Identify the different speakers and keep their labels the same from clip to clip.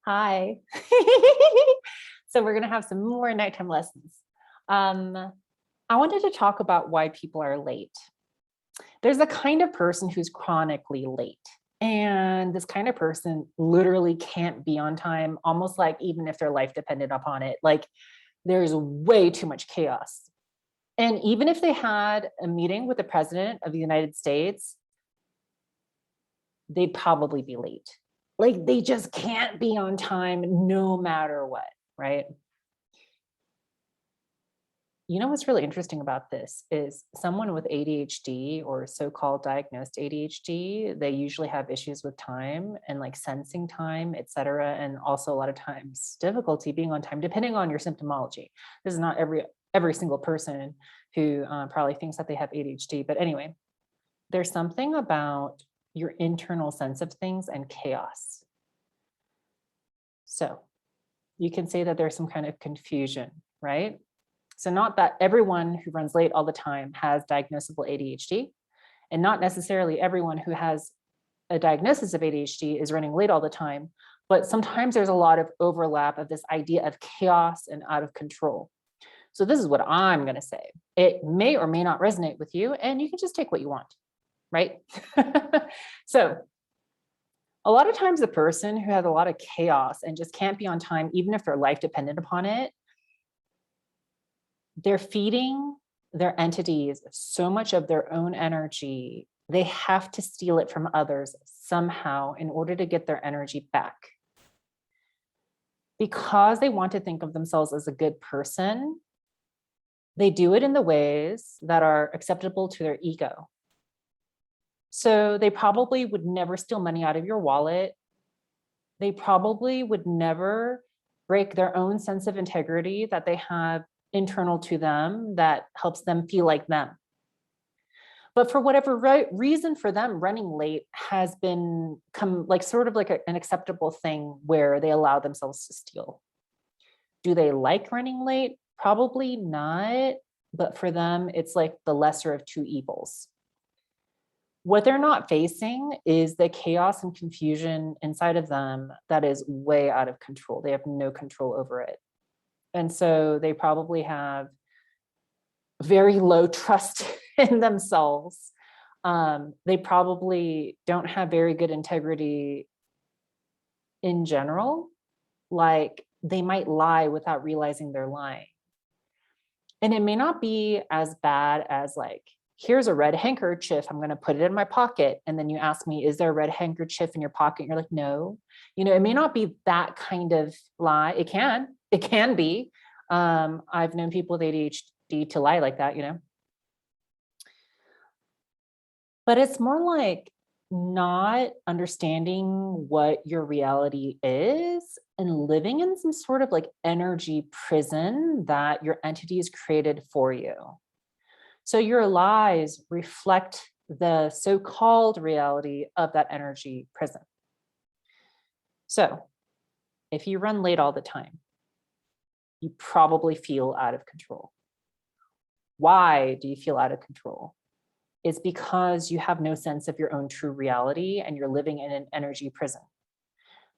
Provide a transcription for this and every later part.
Speaker 1: Hi. So we're going to have some more nighttime lessons. I wanted to talk about why people are late. There's a kind of person who's chronically late. And this kind of person literally can't be on time, almost like even if their life depended upon it. Like there's way too much chaos. And even if they had a meeting with the president of the United States, they'd probably be late. Like they just can't be on time no matter what, right? You know what's really interesting about this is someone with ADHD or so-called diagnosed ADHD, they usually have issues with time and like sensing time, et cetera, and also a lot of times difficulty being on time, depending on your symptomology. This is not every single person who probably thinks that they have ADHD, but anyway, there's something about your internal sense of things and chaos. So you can say that there's some kind of confusion, right? So not that everyone who runs late all the time has diagnosable ADHD, and not necessarily everyone who has a diagnosis of ADHD is running late all the time, but sometimes there's a lot of overlap of this idea of chaos and out of control. So this is what I'm going to say. It may or may not resonate with you, and you can just take what you want, right? So a lot of times the person who has a lot of chaos and just can't be on time, even if their life depended upon it, they're feeding their entities so much of their own energy, they have to steal it from others somehow in order to get their energy back. Because they want to think of themselves as a good person, they do it in the ways that are acceptable to their ego. So they probably would never steal money out of your wallet. They probably would never break their own sense of integrity that they have internal to them that helps them feel like them. But for whatever reason for them, running late has been like sort of like an acceptable thing where they allow themselves to steal. Do they like running late? Probably not. But for them, it's like the lesser of two evils. What they're not facing is the chaos and confusion inside of them that is way out of control. They have no control over it. And so they probably have very low trust in themselves. They probably don't have very good integrity in general. Like they might lie without realizing they're lying. And it may not be as bad as like, here's a red handkerchief, I'm going to put it in my pocket. And then you ask me, is there a red handkerchief in your pocket? And you're like, no. You know, it may not be that kind of lie. It can be. I've known people with ADHD to lie like that, you know. But it's more like not understanding what your reality is and living in some sort of like energy prison that your entity has created for you. So your lies reflect the so-called reality of that energy prison. So if you run late all the time, you probably feel out of control. Why do you feel out of control? It's because you have no sense of your own true reality and you're living in an energy prison.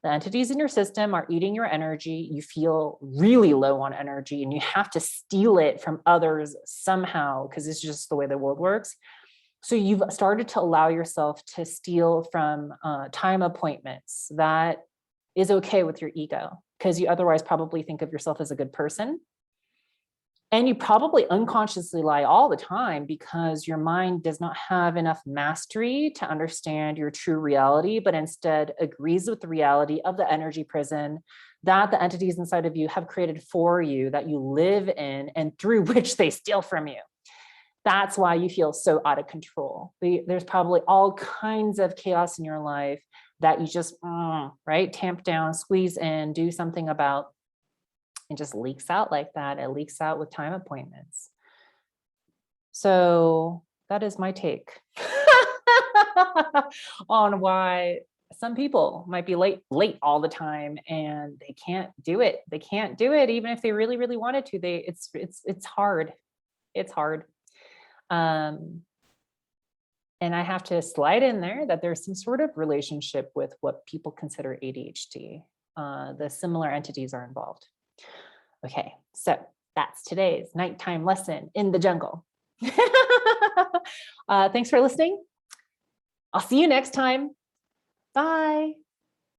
Speaker 1: The entities in your system are eating your energy. You feel really low on energy and you have to steal it from others somehow because it's just the way the world works. So you've started to allow yourself to steal from time appointments. That is okay with your ego because you otherwise probably think of yourself as a good person. And you probably unconsciously lie all the time because your mind does not have enough mastery to understand your true reality, but instead agrees with the reality of the energy prison that the entities inside of you have created for you, that you live in, and through which they steal from you. That's why you feel so out of control. There's probably all kinds of chaos in your life that you just, right, tamp down, squeeze in, do something about. It just leaks out like that. It leaks out with time appointments. So that is my take on why some people might be late all the time and they can't do it. They can't do it even if they really, really wanted to. It's hard. It's hard. And I have to slide in there that there's some sort of relationship with what people consider ADHD. the similar entities are involved. Okay, so that's today's nighttime lesson in the jungle. Thanks for listening. I'll see you next time. Bye.